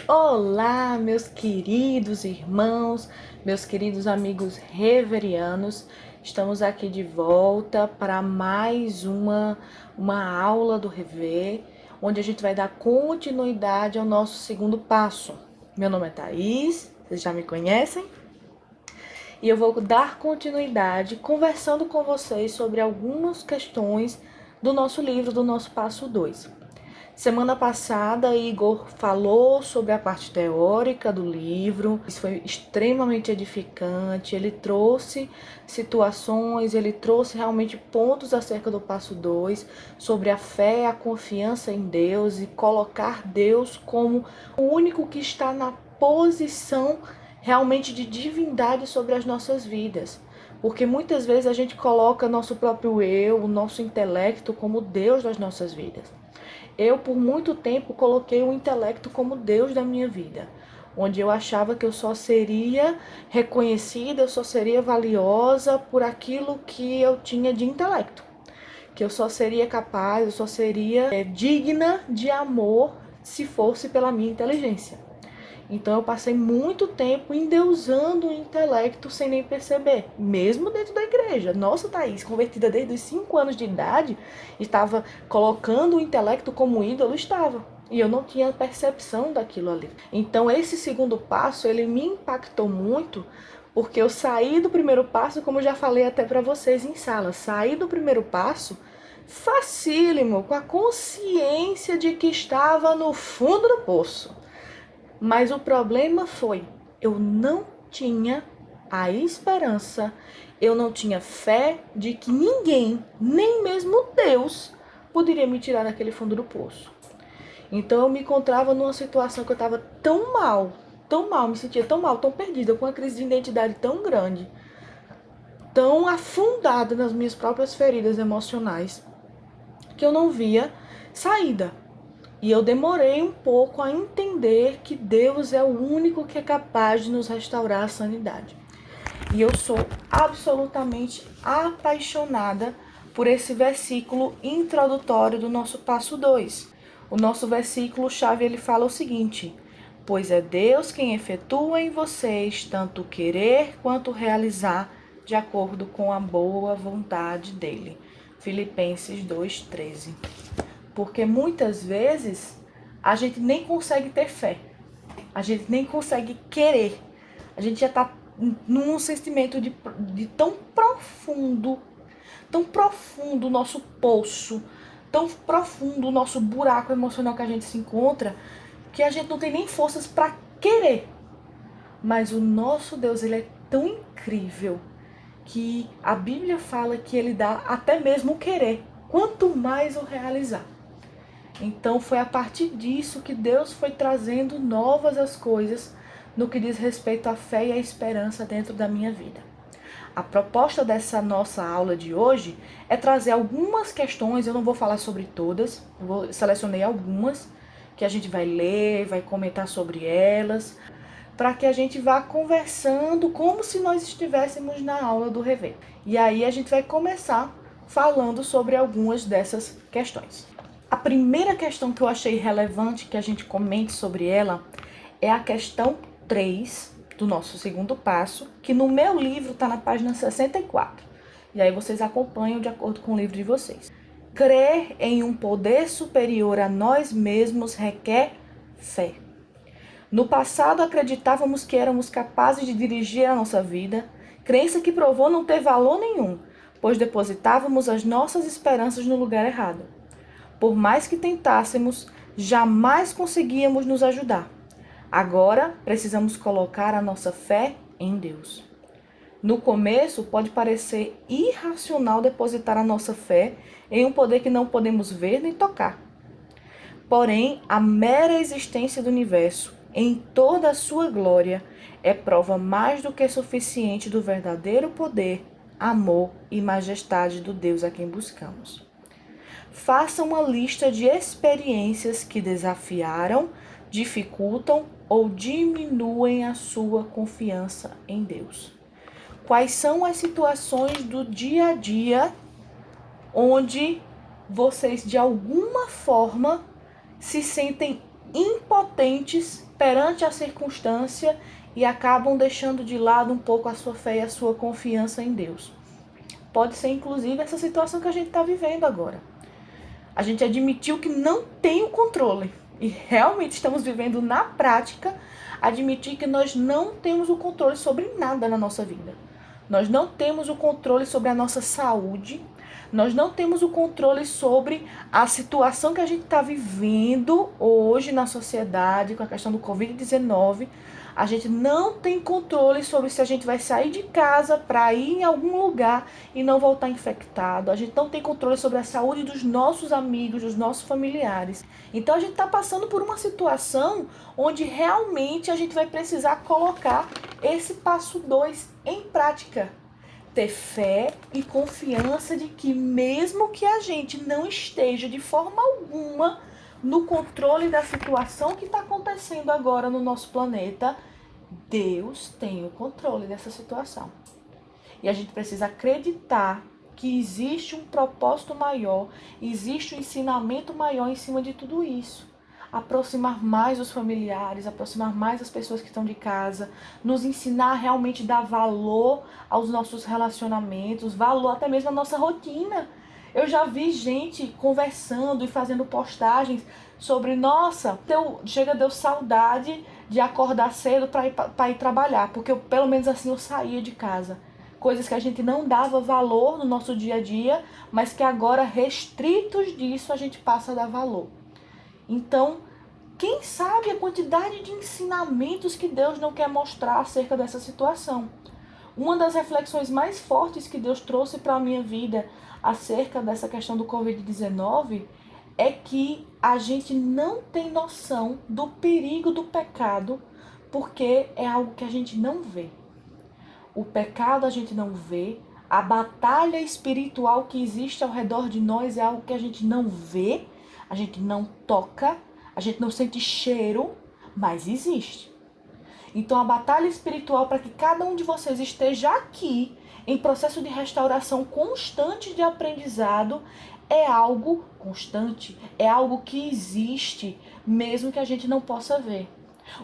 Olá, meus queridos irmãos, meus queridos amigos reverianos. Estamos aqui de volta para mais uma aula do Rever, onde a gente vai dar continuidade ao nosso segundo passo. Meu nome é Thaís, vocês já me conhecem? E eu vou dar continuidade conversando com vocês sobre algumas questões do nosso livro, do nosso passo 2. Semana passada, Igor falou sobre a parte teórica do livro. Isso foi extremamente edificante. Ele trouxe situações, ele trouxe realmente pontos acerca do passo 2, sobre a fé, a confiança em Deus e colocar Deus como o único que está na posição realmente de divindade sobre as nossas vidas. Porque muitas vezes a gente coloca nosso próprio eu, o nosso intelecto como Deus das nossas vidas. Eu, por muito tempo, coloquei o intelecto como Deus da minha vida, onde eu achava que eu só seria reconhecida, eu só seria valiosa por aquilo que eu tinha de intelecto, que eu só seria capaz, eu só seria digna de amor se fosse pela minha inteligência. Então eu passei muito tempo endeusando o intelecto sem nem perceber, mesmo dentro da igreja. Nossa, Thaís, convertida desde os 5 anos de idade, estava colocando o intelecto como ídolo, estava. E eu não tinha percepção daquilo ali. Então esse segundo passo, ele me impactou muito, porque eu saí do primeiro passo, como eu já falei até para vocês em sala, saí do primeiro passo facílimo, com a consciência de que estava no fundo do poço. Mas o problema foi, eu não tinha a esperança, eu não tinha fé de que ninguém, nem mesmo Deus, poderia me tirar daquele fundo do poço. Então eu me encontrava numa situação que eu estava tão mal, me sentia tão mal, tão perdida, com uma crise de identidade tão grande, tão afundada nas minhas próprias feridas emocionais, que eu não via saída. E eu demorei um pouco a entender que Deus é o único que é capaz de nos restaurar a sanidade. E eu sou absolutamente apaixonada por esse versículo introdutório do nosso passo 2. O nosso versículo-chave, ele fala o seguinte: pois é Deus quem efetua em vocês tanto o querer quanto o realizar, de acordo com a boa vontade dele. Filipenses 2:13. Porque muitas vezes a gente nem consegue ter fé, a gente nem consegue querer, a gente já está num sentimento de tão profundo o nosso poço, tão profundo o nosso buraco emocional que a gente se encontra, que a gente não tem nem forças para querer. Mas o nosso Deus, ele é tão incrível que a Bíblia fala que ele dá até mesmo o querer, quanto mais o realizar. Então foi a partir disso que Deus foi trazendo novas as coisas no que diz respeito à fé e à esperança dentro da minha vida. A proposta dessa nossa aula de hoje é trazer algumas questões, eu não vou falar sobre todas, selecionei algumas que a gente vai ler, vai comentar sobre elas, para que a gente vá conversando como se nós estivéssemos na aula do Rever. E aí a gente vai começar falando sobre algumas dessas questões. A primeira questão que eu achei relevante que a gente comente sobre ela é a questão 3 do nosso segundo passo, que no meu livro está na página 64. E aí vocês acompanham de acordo com o livro de vocês. Crer em um poder superior a nós mesmos requer fé. No passado acreditávamos que éramos capazes de dirigir a nossa vida, crença que provou não ter valor nenhum, pois depositávamos as nossas esperanças no lugar errado. Por mais que tentássemos, jamais conseguíamos nos ajudar. Agora, precisamos colocar a nossa fé em Deus. No começo, pode parecer irracional depositar a nossa fé em um poder que não podemos ver nem tocar. Porém, a mera existência do universo, em toda a sua glória, é prova mais do que suficiente do verdadeiro poder, amor e majestade do Deus a quem buscamos. Faça uma lista de experiências que desafiaram, dificultam ou diminuem a sua confiança em Deus. Quais são as situações do dia a dia onde vocês de alguma forma se sentem impotentes perante a circunstância e acabam deixando de lado um pouco a sua fé e a sua confiança em Deus. Pode ser, inclusive, essa situação que a gente está vivendo agora. A gente admitiu que não tem o controle. E realmente estamos vivendo na prática admitir que nós não temos o controle sobre nada na nossa vida. Nós não temos o controle sobre a nossa saúde. Nós não temos o controle sobre a situação que a gente está vivendo hoje na sociedade com a questão do Covid-19. A gente não tem controle sobre se a gente vai sair de casa para ir em algum lugar e não voltar infectado. A gente não tem controle sobre a saúde dos nossos amigos, dos nossos familiares. Então a gente está passando por uma situação onde realmente a gente vai precisar colocar esse passo 2 em prática. Ter fé e confiança de que mesmo que a gente não esteja de forma alguma no controle da situação que está acontecendo agora no nosso planeta, Deus tem o controle dessa situação. E a gente precisa acreditar que existe um propósito maior, existe um ensinamento maior em cima de tudo isso. Aproximar mais os familiares, aproximar mais as pessoas que estão de casa, nos ensinar a realmente dar valor aos nossos relacionamentos, valor até mesmo à nossa rotina. Eu já vi gente conversando e fazendo postagens sobre, nossa, deu saudade de acordar cedo para ir trabalhar, porque pelo menos assim eu saía de casa. Coisas que a gente não dava valor no nosso dia a dia, mas que agora, restritos disso, a gente passa a dar valor. Então, quem sabe a quantidade de ensinamentos que Deus não quer mostrar acerca dessa situação. Uma das reflexões mais fortes que Deus trouxe para a minha vida acerca dessa questão do Covid-19 é que a gente não tem noção do perigo do pecado, porque é algo que a gente não vê. O pecado a gente não vê, a batalha espiritual que existe ao redor de nós é algo que a gente não vê, a gente não toca, a gente não sente cheiro, mas existe. Então a batalha espiritual para que cada um de vocês esteja aqui em processo de restauração constante de aprendizado é algo constante, é algo que existe, mesmo que a gente não possa ver.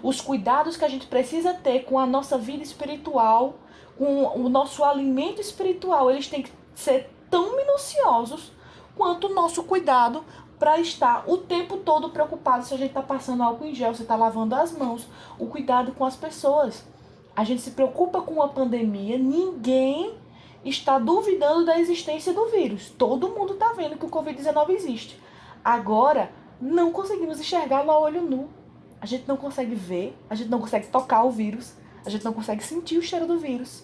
Os cuidados que a gente precisa ter com a nossa vida espiritual, com o nosso alimento espiritual, eles têm que ser tão minuciosos quanto o nosso cuidado para estar o tempo todo preocupado se a gente está passando álcool em gel, se está lavando as mãos, o cuidado com as pessoas. A gente se preocupa com a pandemia, ninguém está duvidando da existência do vírus. Todo mundo está vendo que o Covid-19 existe. Agora, não conseguimos enxergá-lo a olho nu. A gente não consegue ver, a gente não consegue tocar o vírus, a gente não consegue sentir o cheiro do vírus.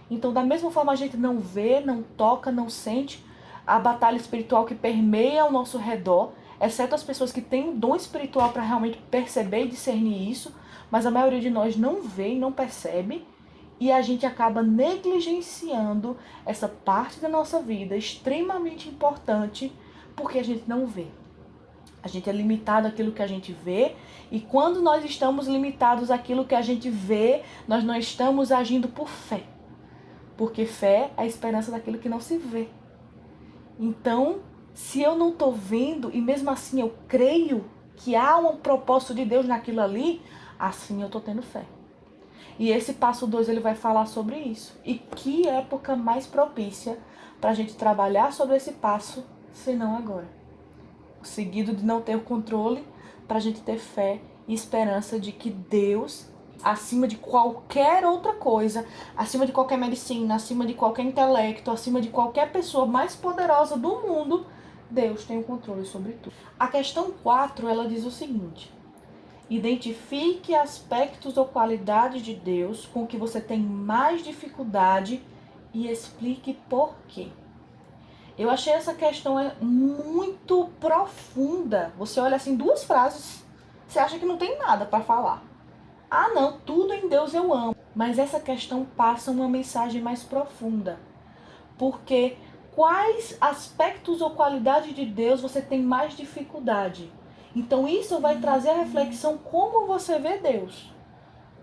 Então, da mesma forma, a gente não vê, não toca, não sente a batalha espiritual que permeia ao nosso redor, exceto as pessoas que têm um dom espiritual para realmente perceber e discernir isso, mas a maioria de nós não vê e não percebe, e a gente acaba negligenciando essa parte da nossa vida extremamente importante porque a gente não vê. A gente é limitado àquilo que a gente vê, e quando nós estamos limitados àquilo que a gente vê, nós não estamos agindo por fé. Porque fé é a esperança daquilo que não se vê. Então, se eu não estou vendo e mesmo assim eu creio que há um propósito de Deus naquilo ali, assim eu estou tendo fé. E esse passo 2 ele vai falar sobre isso. E que época mais propícia para a gente trabalhar sobre esse passo, senão agora. Seguido de não ter o controle, para a gente ter fé e esperança de que Deus, acima de qualquer outra coisa, acima de qualquer medicina, acima de qualquer intelecto, acima de qualquer pessoa mais poderosa do mundo, Deus tem o controle sobre tudo. A questão 4, ela diz o seguinte: identifique aspectos ou qualidades de Deus com que você tem mais dificuldade e explique por quê. Eu achei essa questão muito profunda. Você olha assim, 2 frases, você acha que não tem nada para falar. Ah não, tudo em Deus eu amo. Mas essa questão passa uma mensagem mais profunda. Porque quais aspectos ou qualidades de Deus você tem mais dificuldade? Então isso vai trazer a reflexão como você vê Deus.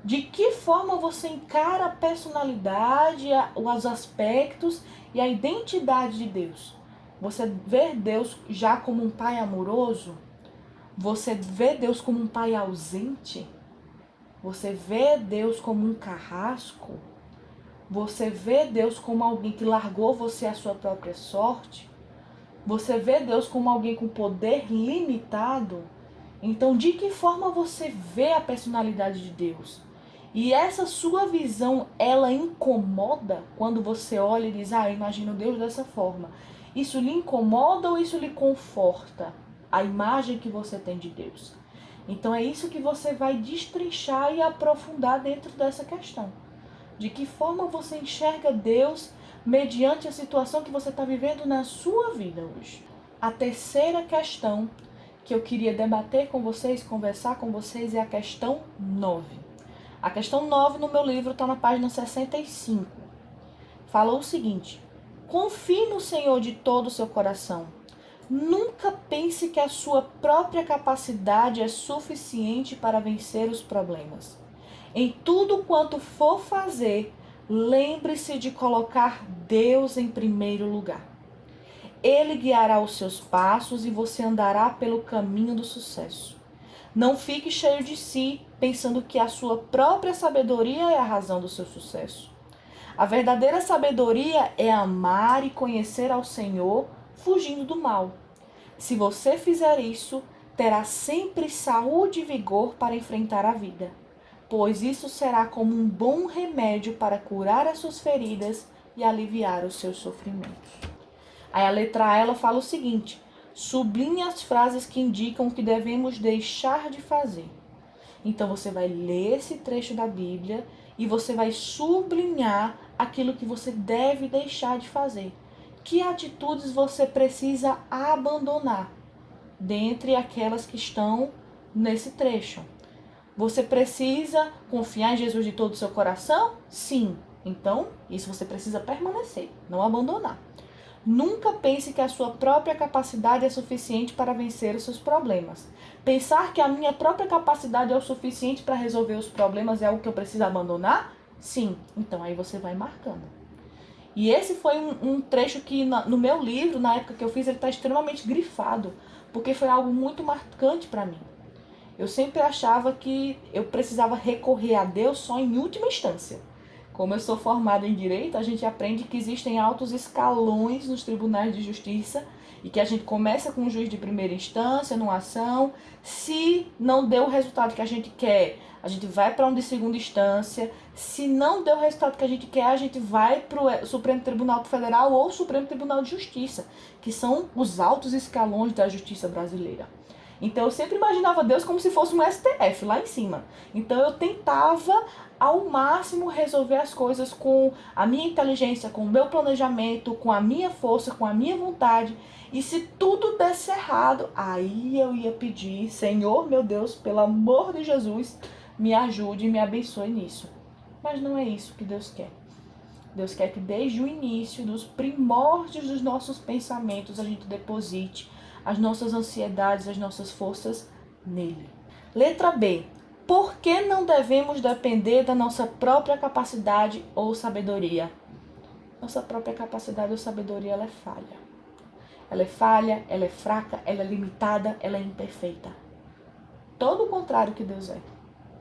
De que forma você encara a personalidade, os aspectos e a identidade de Deus? Você vê Deus já como um pai amoroso? Você vê Deus como um pai ausente? Você vê Deus como um carrasco? Você vê Deus como alguém que largou você à sua própria sorte? Você vê Deus como alguém com poder limitado? Então, de que forma você vê a personalidade de Deus? E essa sua visão, ela incomoda quando você olha e diz, eu imagino Deus dessa forma. Isso lhe incomoda ou isso lhe conforta? A imagem que você tem de Deus. Então, é isso que você vai destrinchar e aprofundar dentro dessa questão. De que forma você enxerga Deus mediante a situação que você está vivendo na sua vida hoje? A terceira questão que eu queria debater com vocês, conversar com vocês, é a questão 9. A questão 9 no meu livro está na página 65. Fala o seguinte: confie no Senhor de todo o seu coração. Nunca pense que a sua própria capacidade é suficiente para vencer os problemas. Em tudo quanto for fazer, lembre-se de colocar Deus em primeiro lugar. Ele guiará os seus passos e você andará pelo caminho do sucesso. Não fique cheio de si, pensando que a sua própria sabedoria é a razão do seu sucesso. A verdadeira sabedoria é amar e conhecer ao Senhor, fugindo do mal. Se você fizer isso, terá sempre saúde e vigor para enfrentar a vida, pois isso será como um bom remédio para curar as suas feridas e aliviar os seus sofrimentos. Aí a letra A, ela fala o seguinte: sublinhe as frases que indicam o que devemos deixar de fazer. Então você vai ler esse trecho da Bíblia e você vai sublinhar aquilo que você deve deixar de fazer. Que atitudes você precisa abandonar dentre aquelas que estão nesse trecho? Você precisa confiar em Jesus de todo o seu coração? Sim. Então, isso você precisa permanecer, não abandonar. Nunca pense que a sua própria capacidade é suficiente para vencer os seus problemas. Pensar que a minha própria capacidade é o suficiente para resolver os problemas é algo que eu preciso abandonar? Sim. Então, aí você vai marcando. E esse foi um trecho que no meu livro, na época que eu fiz, ele está extremamente grifado, porque foi algo muito marcante para mim. Eu sempre achava que eu precisava recorrer a Deus só em última instância. Como eu sou formada em Direito, a gente aprende que existem altos escalões nos tribunais de justiça e que a gente começa com um juiz de primeira instância, numa ação. Se não deu o resultado que a gente quer, a gente vai para um de segunda instância. Se não deu o resultado que a gente quer, a gente vai para o Supremo Tribunal Federal ou Supremo Tribunal de Justiça, que são os altos escalões da justiça brasileira. Então eu sempre imaginava Deus como se fosse um STF lá em cima. Então eu tentava ao máximo resolver as coisas com a minha inteligência, com o meu planejamento, com a minha força, com a minha vontade. E se tudo desse errado, aí eu ia pedir: Senhor, meu Deus, pelo amor de Jesus, me ajude e me abençoe nisso. Mas não é isso que Deus quer. Deus quer que desde o início, dos primórdios dos nossos pensamentos, a gente deposite as nossas ansiedades, as nossas forças nele. Letra B. Por que não devemos depender da nossa própria capacidade ou sabedoria? Nossa própria capacidade ou sabedoria, ela é falha. Ela é falha, ela é fraca, ela é limitada, ela é imperfeita. Todo o contrário que Deus é.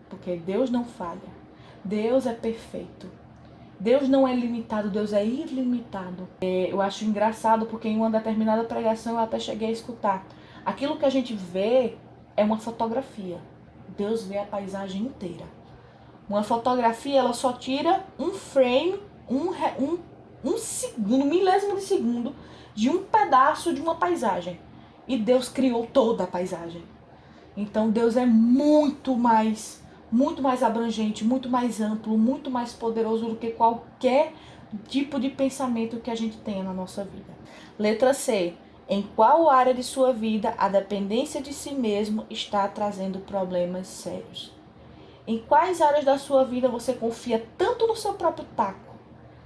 Porque Deus não falha. Deus é perfeito. Deus não é limitado, Deus é ilimitado. Eu acho engraçado porque em uma determinada pregação eu até cheguei a escutar. Aquilo que a gente vê é uma fotografia. Deus vê a paisagem inteira. Uma fotografia, ela só tira um frame, um segundo, um milésimo de segundo de um pedaço de uma paisagem. E Deus criou toda a paisagem. Então Deus é muito mais abrangente, muito mais amplo, muito mais poderoso do que qualquer tipo de pensamento que a gente tenha na nossa vida. Letra C. Em qual área de sua vida a dependência de si mesmo está trazendo problemas sérios? Em quais áreas da sua vida você confia tanto no seu próprio taco?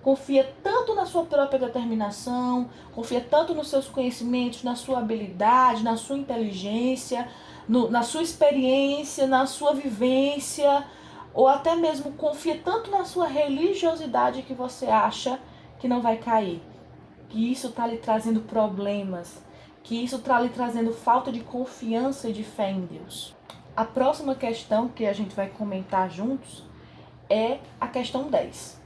Confia tanto na sua própria determinação, confia tanto nos seus conhecimentos, na sua habilidade, na sua inteligência, na sua experiência, na sua vivência, ou até mesmo confia tanto na sua religiosidade que você acha que não vai cair. Que isso está lhe trazendo problemas, que isso está lhe trazendo falta de confiança e de fé em Deus. A próxima questão que a gente vai comentar juntos é a questão 10.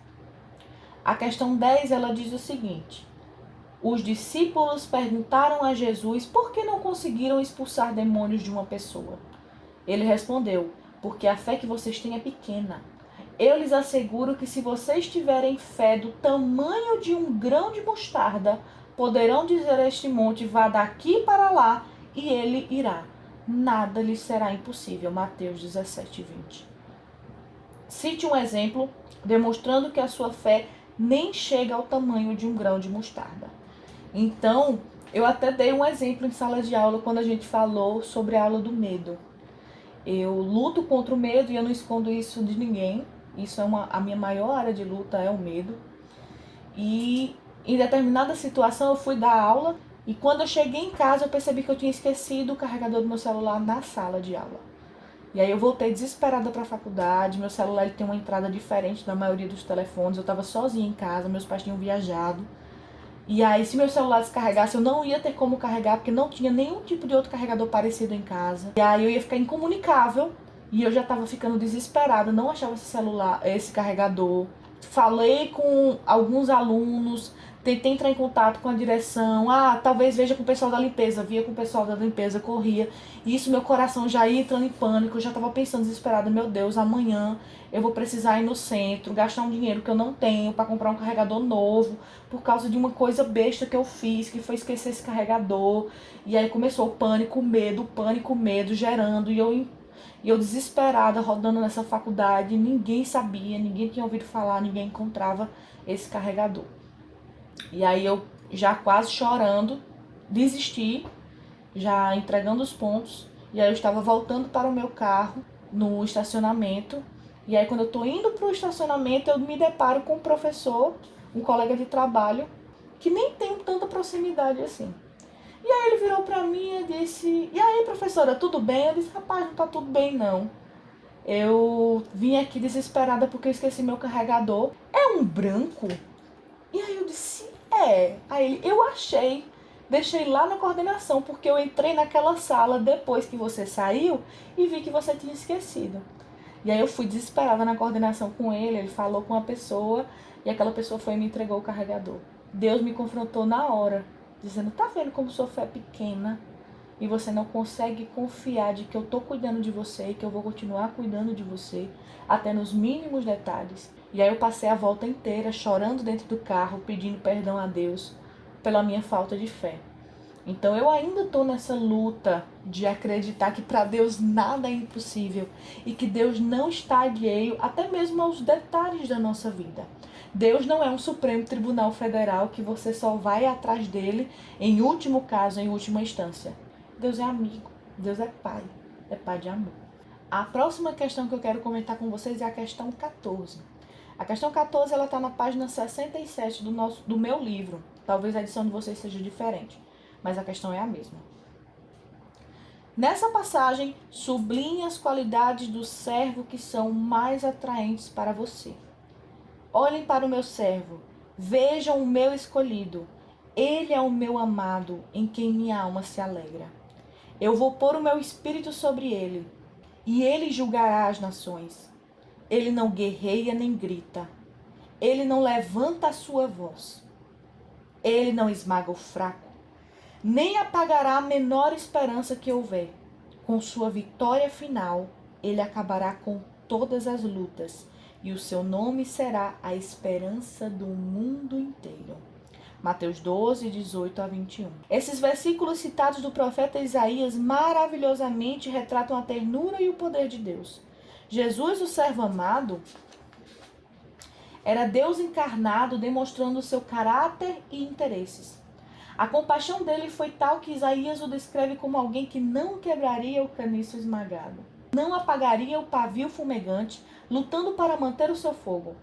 A questão 10, ela diz o seguinte: os discípulos perguntaram a Jesus por que não conseguiram expulsar demônios de uma pessoa. Ele respondeu: porque a fé que vocês têm é pequena. Eu lhes asseguro que se vocês tiverem fé do tamanho de um grão de mostarda, poderão dizer a este monte: vá daqui para lá, e ele irá. Nada lhes será impossível. Mateus 17:20. Cite um exemplo demonstrando que a sua fé nem chega ao tamanho de um grão de mostarda. Então, eu até dei um exemplo em sala de aula quando a gente falou sobre a aula do medo. Eu luto contra o medo e eu não escondo isso de ninguém. Isso é a minha maior área de luta, é o medo. E em determinada situação eu fui dar aula e quando eu cheguei em casa eu percebi que eu tinha esquecido o carregador do meu celular na sala de aula. E aí eu voltei desesperada para a faculdade, meu celular ele tem uma entrada diferente da maioria dos telefones, eu estava sozinha em casa, meus pais tinham viajado. E aí se meu celular descarregasse eu não ia ter como carregar porque não tinha nenhum tipo de outro carregador parecido em casa. E aí eu ia ficar incomunicável e eu já estava ficando desesperada, não achava esse celular, esse carregador. Falei com alguns alunos, tentei entrar em contato com a direção. Talvez veja com o pessoal da limpeza. Via com o pessoal da limpeza, corria. E isso, meu coração já ia entrando em pânico. Eu já estava pensando desesperada: meu Deus, amanhã eu vou precisar ir no centro, gastar um dinheiro que eu não tenho para comprar um carregador novo, por causa de uma coisa besta que eu fiz, que foi esquecer esse carregador. E aí começou o pânico, o medo gerando. E eu desesperada, rodando nessa faculdade, ninguém sabia, ninguém tinha ouvido falar, ninguém encontrava esse carregador. E aí eu, já quase chorando, desisti, já entregando os pontos. E aí eu estava voltando para o meu carro, no estacionamento. E aí quando eu tô indo pro estacionamento, eu me deparo com um professor, um colega de trabalho, que nem tem tanta proximidade assim. E aí ele virou pra mim e disse: e aí, professora, tudo bem? Eu disse: rapaz, não tá tudo bem não. Eu vim aqui desesperada porque eu esqueci meu carregador. É um branco? E aí eu disse: é. Aí ele: eu achei. Deixei lá na coordenação porque eu entrei naquela sala depois que você saiu e vi que você tinha esquecido. E aí eu fui desesperada na coordenação com ele falou com a pessoa e aquela pessoa foi e me entregou o carregador. Deus me confrontou na hora, dizendo: tá vendo como sua fé é pequena e você não consegue confiar de que eu tô cuidando de você e que eu vou continuar cuidando de você até nos mínimos detalhes. E aí eu passei a volta inteira chorando dentro do carro, pedindo perdão a Deus pela minha falta de fé. Então eu ainda estou nessa luta de acreditar que para Deus nada é impossível e que Deus não está alheio até mesmo aos detalhes da nossa vida. Deus não é um Supremo Tribunal Federal que você só vai atrás dele em último caso, em última instância. Deus é amigo, Deus é pai de amor. A próxima questão que eu quero comentar com vocês é a questão 14. A questão 14 ela está na página 67 do meu livro. Talvez a edição de vocês seja diferente, mas a questão é a mesma. Nessa passagem, sublinhe as qualidades do servo que são mais atraentes para você. Olhem para o meu servo, vejam o meu escolhido. Ele é o meu amado, em quem minha alma se alegra. Eu vou pôr o meu espírito sobre ele, e ele julgará as nações. Ele não guerreia nem grita. Ele não levanta a sua voz. Ele não esmaga o fraco, nem apagará a menor esperança que houver. Com sua vitória final, ele acabará com todas as lutas, e o seu nome será a esperança do mundo inteiro. Mateus 12, 18 a 21. Esses versículos citados do profeta Isaías maravilhosamente retratam a ternura e o poder de Deus. Jesus, o servo amado, era Deus encarnado, demonstrando o seu caráter e interesses. A compaixão dele foi tal que Isaías o descreve como alguém que não quebraria o caniço esmagado, não apagaria o pavio fumegante, lutando para manter o seu fogo.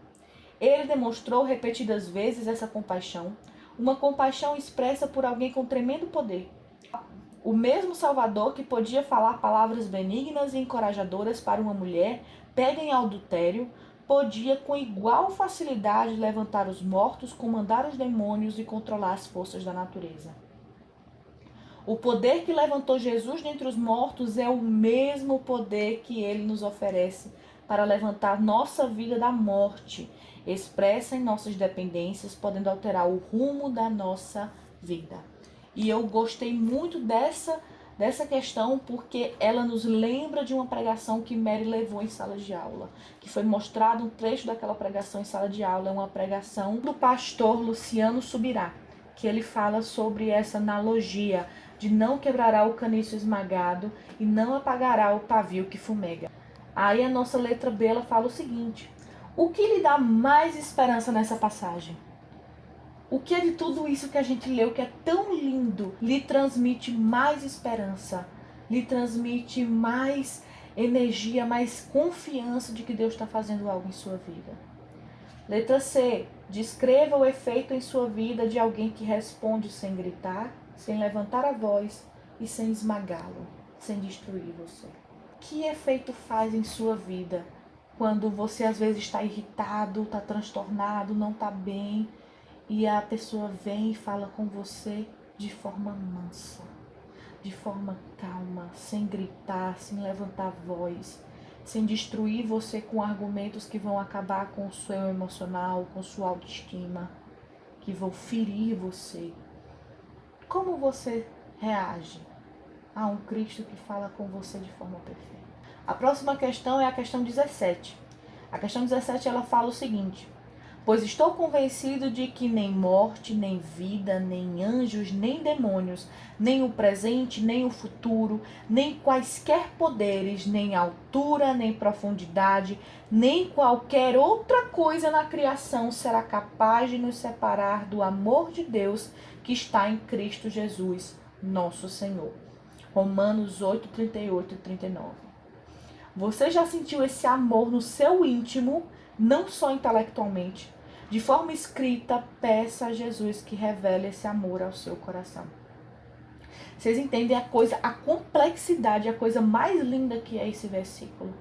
Ele demonstrou repetidas vezes essa compaixão, uma compaixão expressa por alguém com tremendo poder. O mesmo Salvador que podia falar palavras benignas e encorajadoras para uma mulher pega em adultério, podia com igual facilidade levantar os mortos, comandar os demônios e controlar as forças da natureza. O poder que levantou Jesus dentre os mortos é o mesmo poder que ele nos oferece para levantar nossa vida da morte, expressa em nossas dependências, podendo alterar o rumo da nossa vida. E eu gostei muito dessa questão porque ela nos lembra de uma pregação que Mary levou em sala de aula, que foi mostrado um trecho daquela pregação em sala de aula, é uma pregação do pastor Luciano Subirá, que ele fala sobre essa analogia de não quebrará o caniço esmagado e não apagará o pavio que fumega. Aí a nossa letra B ela fala o seguinte: o que lhe dá mais esperança nessa passagem? O que é de tudo isso que a gente leu, que é tão lindo, lhe transmite mais esperança, lhe transmite mais energia, mais confiança de que Deus está fazendo algo em sua vida? Letra C. Descreva o efeito em sua vida de alguém que responde sem gritar, sem levantar a voz e sem esmagá-lo, sem destruir você. Que efeito faz em sua vida quando você às vezes está irritado, está transtornado, não está bem, e a pessoa vem e fala com você de forma mansa, de forma calma, sem gritar, sem levantar voz, sem destruir você com argumentos que vão acabar com o seu emocional, com sua autoestima, que vão ferir você? Como você reage a um Cristo que fala com você de forma perfeita? A próxima questão é a questão 17. A questão 17 ela fala o seguinte: pois estou convencido de que nem morte, nem vida, nem anjos, nem demônios, nem o presente, nem o futuro, nem quaisquer poderes, nem altura, nem profundidade, nem qualquer outra coisa na criação será capaz de nos separar do amor de Deus que está em Cristo Jesus, nosso Senhor. Romanos 8, 38 e 39. Você já sentiu esse amor no seu íntimo, não só intelectualmente? De forma escrita, peça a Jesus que revele esse amor ao seu coração. Vocês entendem a complexidade, a coisa mais linda que é esse versículo?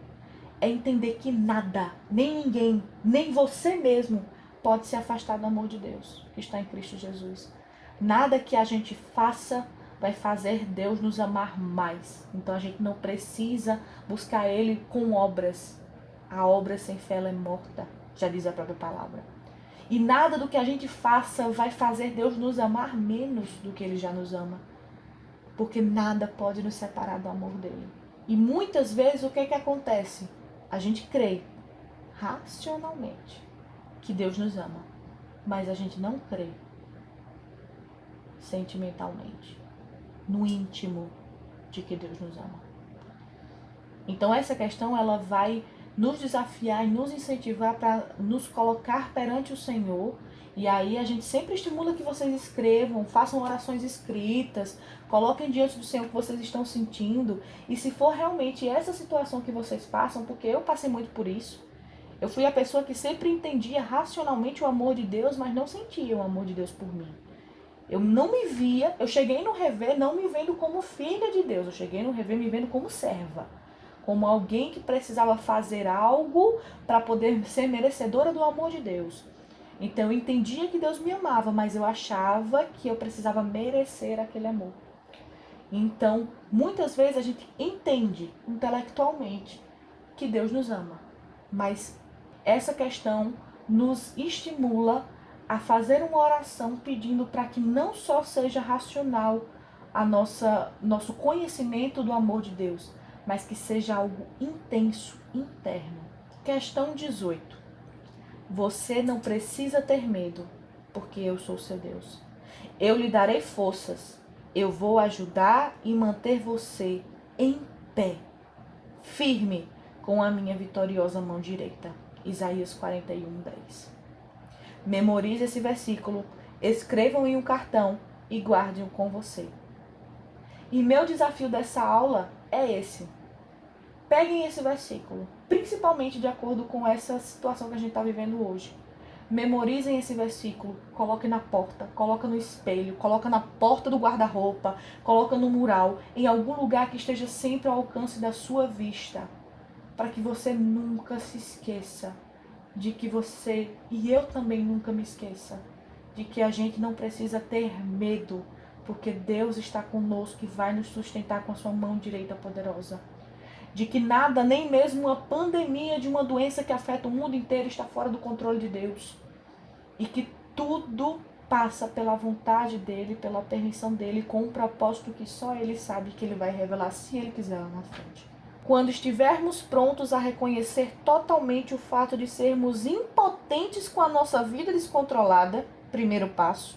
É entender que nada, nem ninguém, nem você mesmo pode se afastar do amor de Deus, que está em Cristo Jesus. Nada que a gente faça vai fazer Deus nos amar mais. Então a gente não precisa buscar Ele com obras. A obra sem fé ela é morta, já diz a própria palavra. E nada do que a gente faça vai fazer Deus nos amar menos do que Ele já nos ama. Porque nada pode nos separar do amor dEle. E muitas vezes o que é que acontece? A gente crê racionalmente que Deus nos ama. Mas a gente não crê sentimentalmente, no íntimo, de que Deus nos ama. Então essa questão ela vai nos desafiar e nos incentivar para nos colocar perante o Senhor. E aí a gente sempre estimula que vocês escrevam, façam orações escritas, coloquem diante do Senhor o que vocês estão sentindo. E se for realmente essa situação que vocês passam, porque eu passei muito por isso, eu fui a pessoa que sempre entendia racionalmente o amor de Deus, mas não sentia o amor de Deus por mim. Eu não me via, eu cheguei no rever não me vendo como filha de Deus, eu cheguei no rever me vendo como serva. Como alguém que precisava fazer algo para poder ser merecedora do amor de Deus. Então eu entendia que Deus me amava, mas eu achava que eu precisava merecer aquele amor. Então, muitas vezes a gente entende intelectualmente que Deus nos ama, mas essa questão nos estimula a fazer uma oração pedindo para que não só seja racional nosso conhecimento do amor de Deus, mas que seja algo intenso, interno. Questão 18. Você não precisa ter medo, porque eu sou seu Deus. Eu lhe darei forças. Eu vou ajudar e manter você em pé, firme, com a minha vitoriosa mão direita. Isaías 41:10. Memorize esse versículo, escrevam em um cartão e guardem-o com você. E meu desafio dessa aula é esse. Peguem esse versículo, principalmente de acordo com essa situação que a gente está vivendo hoje. Memorizem esse versículo, coloquem na porta, coloquem no espelho, coloquem na porta do guarda-roupa, coloquem no mural, em algum lugar que esteja sempre ao alcance da sua vista, para que você nunca se esqueça de que você, e eu também nunca me esqueça, de que a gente não precisa ter medo porque Deus está conosco e vai nos sustentar com a sua mão direita poderosa. De que nada, nem mesmo uma pandemia de uma doença que afeta o mundo inteiro está fora do controle de Deus. E que tudo passa pela vontade dele, pela permissão dele, com um propósito que só ele sabe, que ele vai revelar se ele quiser lá na frente. Quando estivermos prontos a reconhecer totalmente o fato de sermos impotentes com a nossa vida descontrolada, primeiro passo,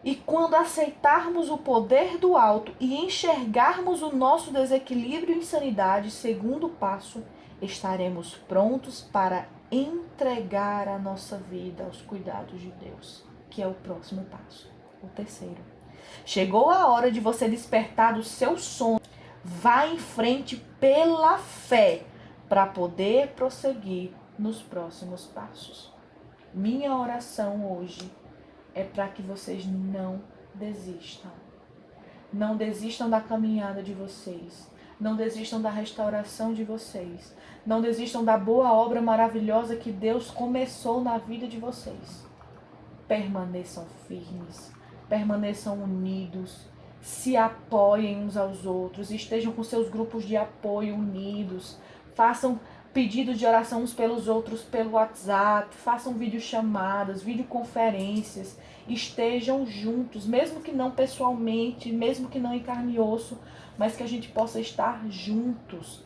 e quando aceitarmos o poder do alto e enxergarmos o nosso desequilíbrio e insanidade, segundo passo, estaremos prontos para entregar a nossa vida aos cuidados de Deus, que é o próximo passo, o terceiro. Chegou a hora de você despertar do seu sono. Vá em frente pela fé para poder prosseguir nos próximos passos. Minha oração hoje é para que vocês não desistam. Não desistam da caminhada de vocês. Não desistam da restauração de vocês. Não desistam da boa obra maravilhosa que Deus começou na vida de vocês. Permaneçam firmes, permaneçam unidos, se apoiem uns aos outros, estejam com seus grupos de apoio unidos, façam pedidos de oração uns pelos outros pelo WhatsApp, façam videochamadas, videoconferências, estejam juntos, mesmo que não pessoalmente, mesmo que não em carne e osso, mas que a gente possa estar juntos,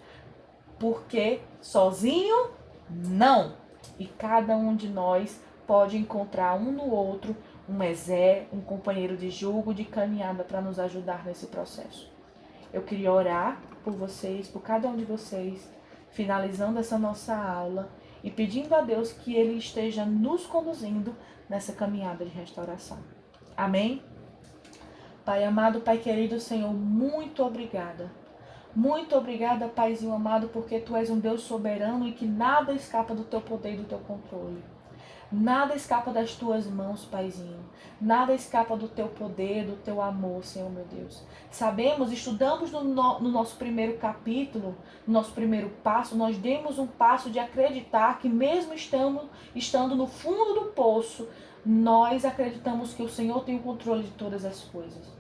porque sozinho, não. E cada um de nós pode encontrar um no outro um um companheiro de jugo, de caminhada para nos ajudar nesse processo. Eu queria orar por vocês, por cada um de vocês, finalizando essa nossa aula e pedindo a Deus que Ele esteja nos conduzindo nessa caminhada de restauração. Amém? Pai amado, Pai querido, Senhor, muito obrigada. Muito obrigada, Paizinho amado, porque Tu és um Deus soberano e que nada escapa do Teu poder e do Teu controle. Nada escapa das Tuas mãos, Paizinho. Nada escapa do Teu poder, do Teu amor, Senhor meu Deus. Sabemos, estudamos no nosso primeiro capítulo, no nosso primeiro passo, nós demos um passo de acreditar que mesmo estando no fundo do poço, nós acreditamos que o Senhor tem o controle de todas as coisas.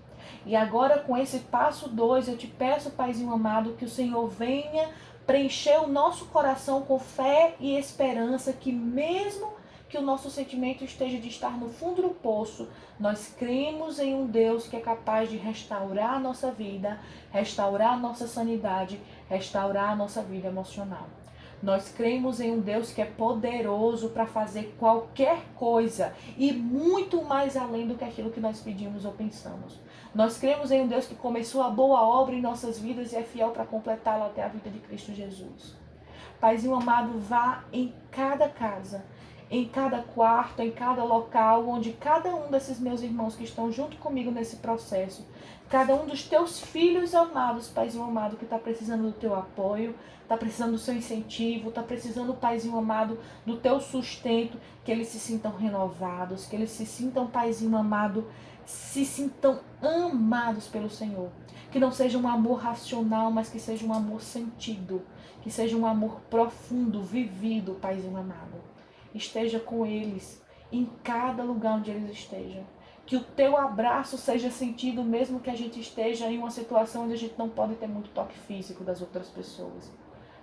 E agora com esse passo 2, eu te peço, Paizinho amado, que o Senhor venha preencher o nosso coração com fé e esperança, que mesmo que o nosso sentimento esteja de estar no fundo do poço, nós cremos em um Deus que é capaz de restaurar a nossa vida, restaurar a nossa sanidade, restaurar a nossa vida emocional. Nós cremos em um Deus que é poderoso para fazer qualquer coisa e muito mais além do que aquilo que nós pedimos ou pensamos. Nós cremos em um Deus que começou a boa obra em nossas vidas e é fiel para completá-la até a vida de Cristo Jesus. Paizinho amado, vá em cada casa, em cada quarto, em cada local, onde cada um desses meus irmãos que estão junto comigo nesse processo, cada um dos teus filhos amados, Paizinho amado, que está precisando do teu apoio, está precisando do seu incentivo, está precisando, Paizinho amado, do teu sustento, que eles se sintam renovados, que eles se sintam, Paizinho amado, se sintam amados pelo Senhor. Que não seja um amor racional, mas que seja um amor sentido, que seja um amor profundo, vivido, Paizinho amado. Esteja com eles em cada lugar onde eles estejam. Que o teu abraço seja sentido mesmo que a gente esteja em uma situação onde a gente não pode ter muito toque físico das outras pessoas.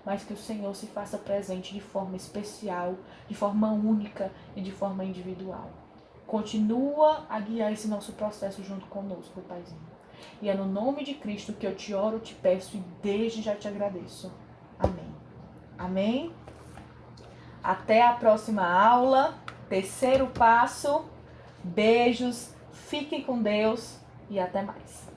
Mas que o Senhor se faça presente de forma especial, de forma única e de forma individual. Continua a guiar esse nosso processo junto conosco, Paizinho. E é no nome de Cristo que eu te oro, te peço e desde já te agradeço. Amém. Amém. Até a próxima aula, terceiro passo. Beijos, fiquem com Deus e até mais.